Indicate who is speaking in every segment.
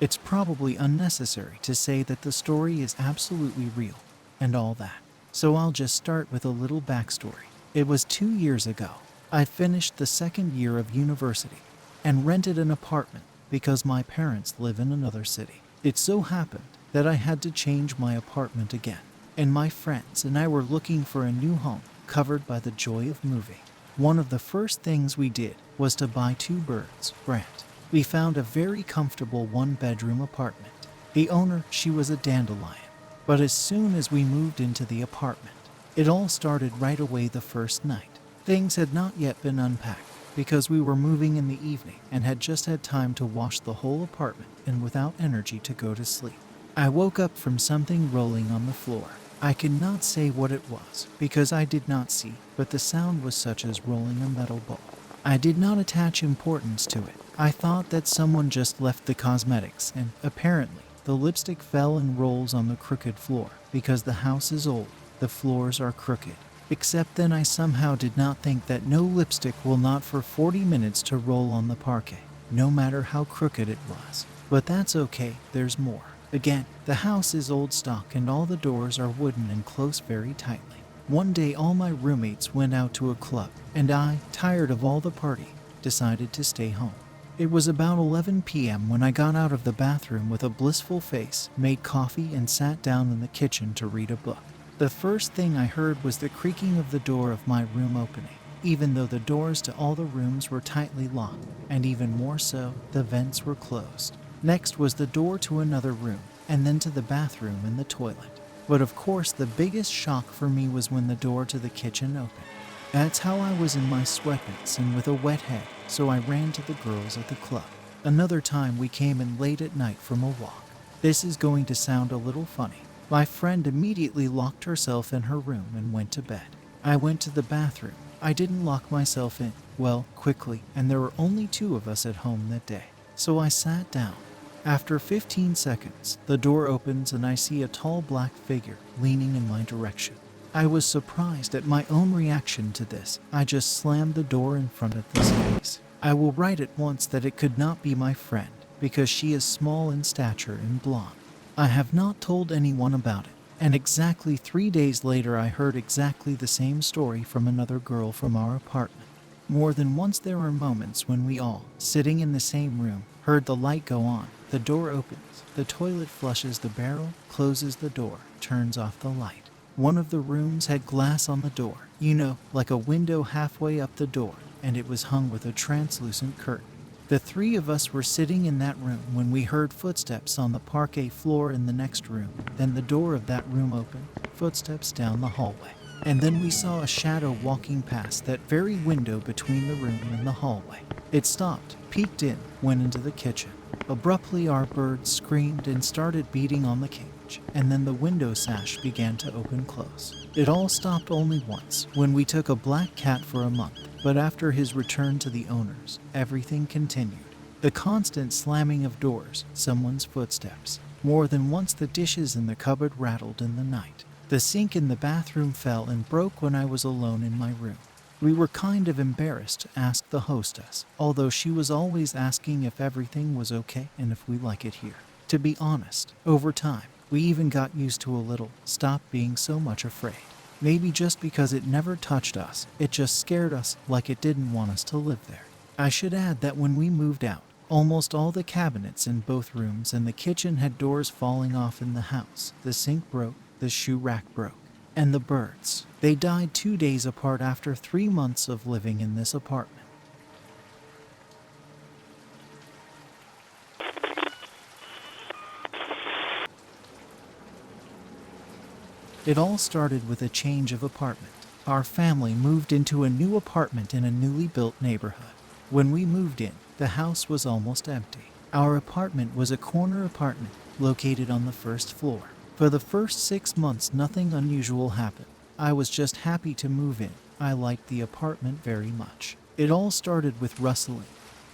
Speaker 1: It's probably unnecessary to say that the story is absolutely real and all that. So I'll just start with a little backstory. It was 2 years ago. I finished the second year of university and rented an apartment because my parents live in another city. It so happened that I had to change my apartment again, and my friends and I were looking for a new home covered by the joy of moving. One of the first things we did was to buy two birds, Grant. We found a very comfortable one-bedroom apartment. The owner, she was a dandelion. But as soon as we moved into the apartment, it all started right away the first night. Things had not yet been unpacked because we were moving in the evening and had just had time to wash the whole apartment and without energy to go to sleep. I woke up from something rolling on the floor. I cannot say what it was because I did not see, but the sound was such as rolling a metal ball. I did not attach importance to it. I thought that someone just left the cosmetics and, apparently, the lipstick fell and rolls on the crooked floor. Because the house is old, the floors are crooked. Except then I somehow did not think that no lipstick will not for 40 minutes to roll on the parquet, no matter how crooked it was. But that's okay, there's more. Again, the house is old stock and all the doors are wooden and close very tightly. One day all my roommates went out to a club, and I, tired of all the party, decided to stay home. It was about 11 p.m. when I got out of the bathroom with a blissful face, made coffee, and sat down in the kitchen to read a book. The first thing I heard was the creaking of the door of my room opening, even though the doors to all the rooms were tightly locked, and even more so, the vents were closed. Next was the door to another room, and then to the bathroom and the toilet. But of course, the biggest shock for me was when the door to the kitchen opened. That's how I was in my sweatpants and with a wet head, so I ran to the girls at the club. Another time we came in late at night from a walk. This is going to sound a little funny. My friend immediately locked herself in her room and went to bed. I went to the bathroom. I didn't lock myself in, well, quickly, and there were only two of us at home that day. So I sat down. After 15 seconds, the door opens and I see a tall black figure leaning in my direction. I was surprised at my own reaction to this. I just slammed the door in front of this face. I will write at once that it could not be my friend, because she is small in stature and blonde. I have not told anyone about it, and exactly 3 days later I heard exactly the same story from another girl from our apartment. More than once there were moments when we all, sitting in the same room, heard the light go on, the door opens, the toilet flushes the barrel, closes the door, turns off the light. One of the rooms had glass on the door, like a window halfway up the door, and it was hung with a translucent curtain. The three of us were sitting in that room when we heard footsteps on the parquet floor in the next room. Then the door of that room opened, footsteps down the hallway. And then we saw a shadow walking past that very window between the room and the hallway. It stopped, peeked in, went into the kitchen. Abruptly our bird screamed and started beating on the cage, and then the window sash began to open-close. It all stopped only once, when we took a black cat for a month, but after his return to the owners, everything continued. The constant slamming of doors, someone's footsteps. More than once the dishes in the cupboard rattled in the night. The sink in the bathroom fell and broke when I was alone in my room. We were kind of embarrassed to ask the hostess, although she was always asking if everything was okay and if we like it here. To be honest, over time, we even got used to a little, stopped being so much afraid. Maybe just because it never touched us, it just scared us like it didn't want us to live there. I should add that when we moved out, almost all the cabinets in both rooms and the kitchen had doors falling off in the house. The sink broke, the shoe rack broke. And the birds. They died 2 days apart after 3 months of living in this apartment. It all started with a change of apartment. Our family moved into a new apartment in a newly built neighborhood. When we moved in, the house was almost empty. Our apartment was a corner apartment located on the first floor. For the first 6 months, nothing unusual happened. I was just happy to move in. I liked the apartment very much. It all started with rustling,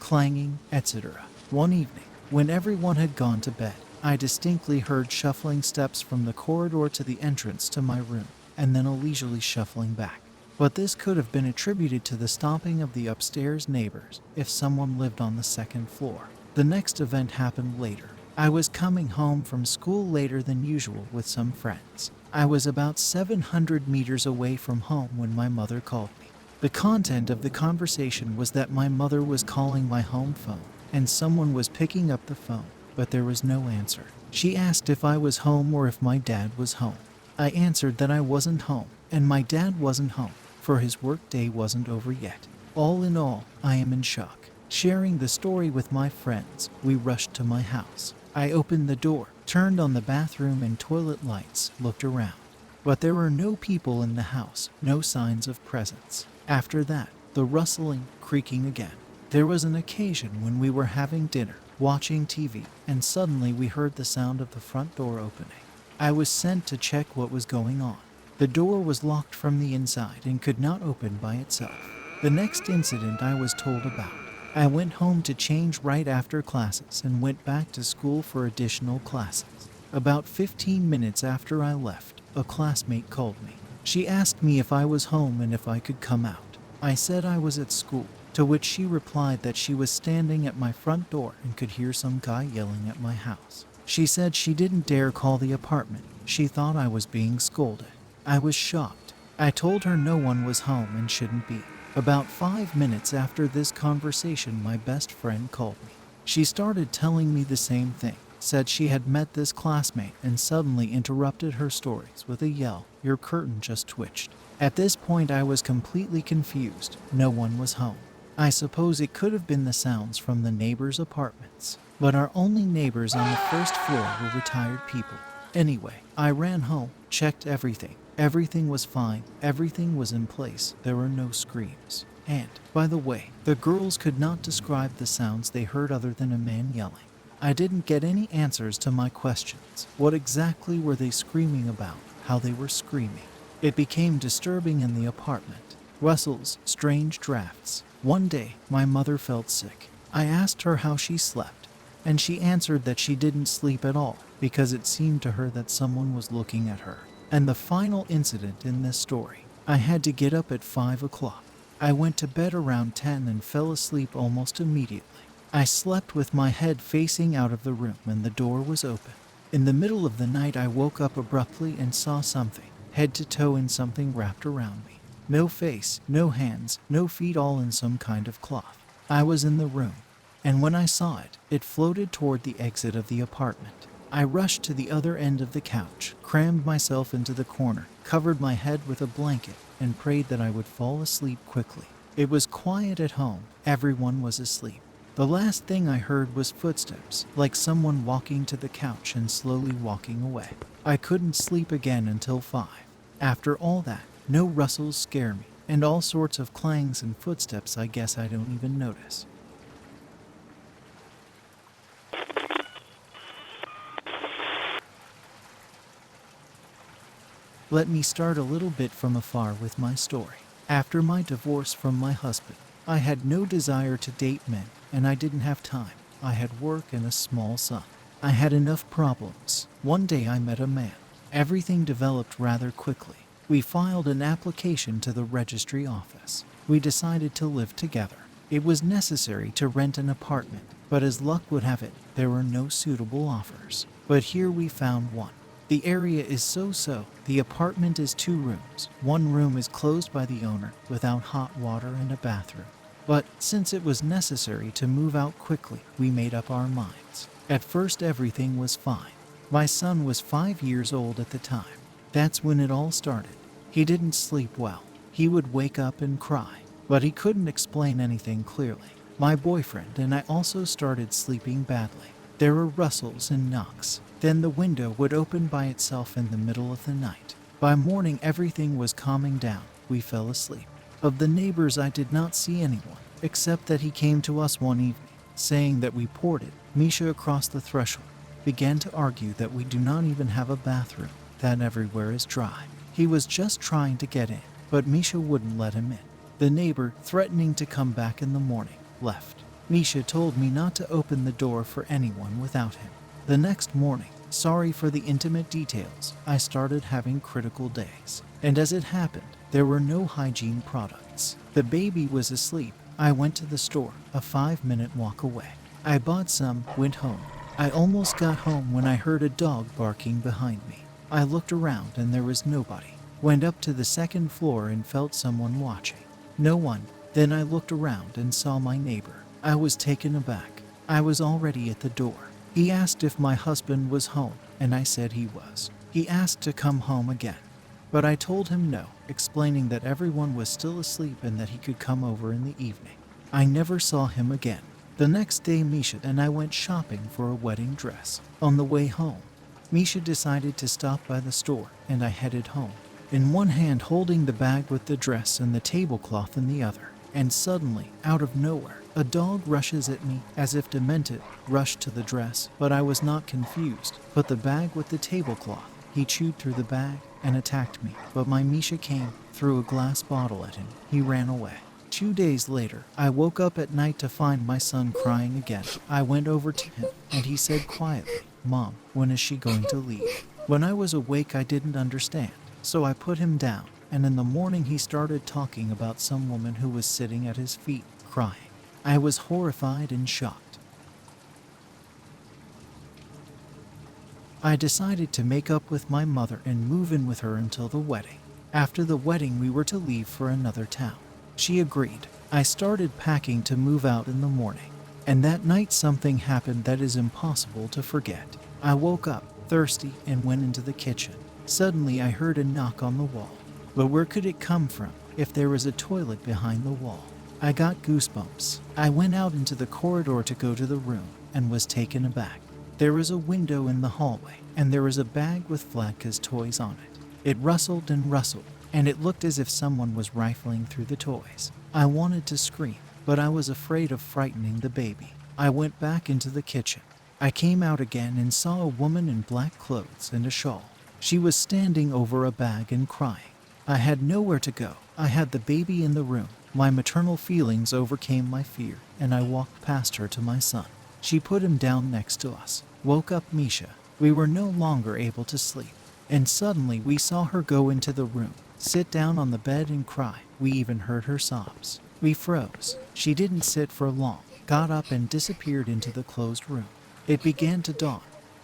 Speaker 1: clanging, etc. One evening, when everyone had gone to bed, I distinctly heard shuffling steps from the corridor to the entrance to my room, and then a leisurely shuffling back. But this could have been attributed to the stomping of the upstairs neighbors if someone lived on the second floor. The next event happened later. I was coming home from school later than usual with some friends. I was about 700 meters away from home when my mother called me. The content of the conversation was that my mother was calling my home phone, and someone was picking up the phone, but there was no answer. She asked if I was home or if my dad was home. I answered that I wasn't home, and my dad wasn't home, for his workday wasn't over yet. All in all, I am in shock. Sharing the story with my friends, we rushed to my house. I opened the door, turned on the bathroom and toilet lights, looked around. But there were no people in the house, no signs of presence. After that, the rustling, creaking again. There was an occasion when we were having dinner, watching TV, and suddenly we heard the sound of the front door opening. I was sent to check what was going on. The door was locked from the inside and could not open by itself. The next incident I was told about. I went home to change right after classes and went back to school for additional classes. About 15 minutes after I left, a classmate called me. She asked me if I was home and if I could come out. I said I was at school, to which she replied that she was standing at my front door and could hear some guy yelling at my house. She said she didn't dare call the apartment. She thought I was being scolded. I was shocked. I told her no one was home and shouldn't be. About 5 minutes after this conversation, my best friend called me. She started telling me the same thing, said she had met this classmate and suddenly interrupted her stories with a yell, "Your curtain just twitched." At this point I was completely confused. No one was home. I suppose it could have been the sounds from the neighbors' apartments, but our only neighbors on the first floor were retired people. Anyway, I ran home, checked everything. Everything was fine, everything was in place, there were no screams. And, by the way, the girls could not describe the sounds they heard other than a man yelling. I didn't get any answers to my questions. What exactly were they screaming about? How they were screaming? It became disturbing in the apartment. Rustles, strange drafts. One day, my mother felt sick. I asked her how she slept, and she answered that she didn't sleep at all because it seemed to her that someone was looking at her. And the final incident in this story, I had to get up at 5 o'clock. I went to bed around 10 and fell asleep almost immediately. I slept with my head facing out of the room and the door was open. In the middle of the night I woke up abruptly and saw something, head to toe in something wrapped around me. No face, no hands, no feet, all in some kind of cloth. I was in the room, and when I saw it, it floated toward the exit of the apartment. I rushed to the other end of the couch, crammed myself into the corner, covered my head with a blanket, and prayed that I would fall asleep quickly. It was quiet at home. Everyone was asleep. The last thing I heard was footsteps, like someone walking to the couch and slowly walking away. I couldn't sleep again until 5. After all that, no rustles scare me, and all sorts of clangs and footsteps I guess I don't even notice. Let me start a little bit from afar with my story. After my divorce from my husband, I had no desire to date men, and I didn't have time. I had work and a small son. I had enough problems. One day I met a man. Everything developed rather quickly. We filed an application to the registry office. We decided to live together. It was necessary to rent an apartment, but as luck would have it, there were no suitable offers. But here we found one. The area is so-so. The apartment is 2 rooms. One room is closed by the owner, without hot water and a bathroom. But since it was necessary to move out quickly, we made up our minds. At first everything was fine. My son was 5 years old at the time. That's when it all started. He didn't sleep well. He would wake up and cry, but he couldn't explain anything clearly. My boyfriend and I also started sleeping badly. There were rustles and knocks. Then the window would open by itself in the middle of the night. By morning everything was calming down. We fell asleep. Of the neighbors I did not see anyone, except that he came to us one evening, saying that we ported. Misha across the threshold began to argue that we do not even have a bathroom, that everywhere is dry. He was just trying to get in, but Misha wouldn't let him in. The neighbor, threatening to come back in the morning, left. Misha told me not to open the door for anyone without him. The next morning, sorry for the intimate details, I started having critical days. And as it happened, there were no hygiene products. The baby was asleep. I went to the store, a 5-minute walk away. I bought some, went home, I almost got home when I heard a dog barking behind me. I looked around and there was nobody. Went up to the second floor and felt someone watching. No one. Then I looked around and saw my neighbor. I was taken aback. I was already at the door. He asked if my husband was home, and I said he was. He asked to come home again, but I told him no, explaining that everyone was still asleep and that he could come over in the evening. I never saw him again. The next day, Misha and I went shopping for a wedding dress. On the way home, Misha decided to stop by the store, and I headed home, in one hand holding the bag with the dress and the tablecloth in the other. And suddenly, out of nowhere, a dog rushes at me as if demented, rushed to the dress, but I was not confused. Put the bag with the tablecloth. He chewed through the bag and attacked me, but my Misha came, threw a glass bottle at him. He ran away. 2 days later, I woke up at night to find my son crying again. I went over to him, and he said quietly, "Mom, when is she going to leave?" When I was awake, I didn't understand, so I put him down, and in the morning he started talking about some woman who was sitting at his feet, crying. I was horrified and shocked. I decided to make up with my mother and move in with her until the wedding. After the wedding, we were to leave for another town. She agreed. I started packing to move out in the morning, and that night something happened that is impossible to forget. I woke up, thirsty, and went into the kitchen. Suddenly I heard a knock on the wall. But where could it come from if there was a toilet behind the wall? I got goosebumps. I went out into the corridor to go to the room and was taken aback. There was a window in the hallway, and there was a bag with Vladka's toys on it. It rustled and rustled, and it looked as if someone was rifling through the toys. I wanted to scream, but I was afraid of frightening the baby. I went back into the kitchen. I came out again and saw a woman in black clothes and a shawl. She was standing over a bag and crying. I had nowhere to go. I had the baby in the room. My maternal feelings overcame my fear, and I walked past her to my son. She put him down next to us, woke up Misha. We were no longer able to sleep, and suddenly we saw her go into the room, sit down on the bed and cry. We even heard her sobs. We froze. She didn't sit for long, got up and disappeared into the closed room. It began to dawn,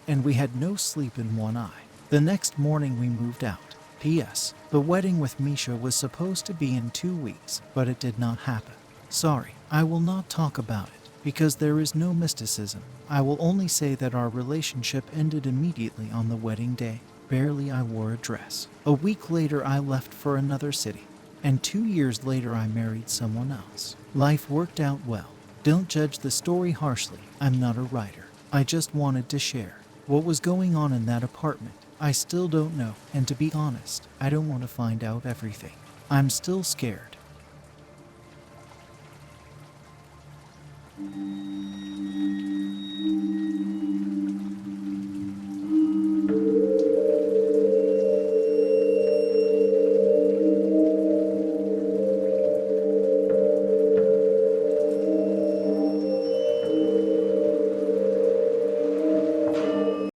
Speaker 1: and we had no sleep in one eye. The next morning we moved out. P.S. The wedding with Misha was supposed to be in 2 weeks, but it did not happen. Sorry, I will not talk about it, because there is no mysticism. I will only say that our relationship ended immediately on the wedding day. Barely I wore a dress. A week later I left for another city, and 2 years later I married someone else. Life worked out well. Don't judge the story harshly. I'm not a writer. I just wanted to share what was going on in that apartment. I still don't know, and to be honest, I don't want to find out everything. I'm still scared.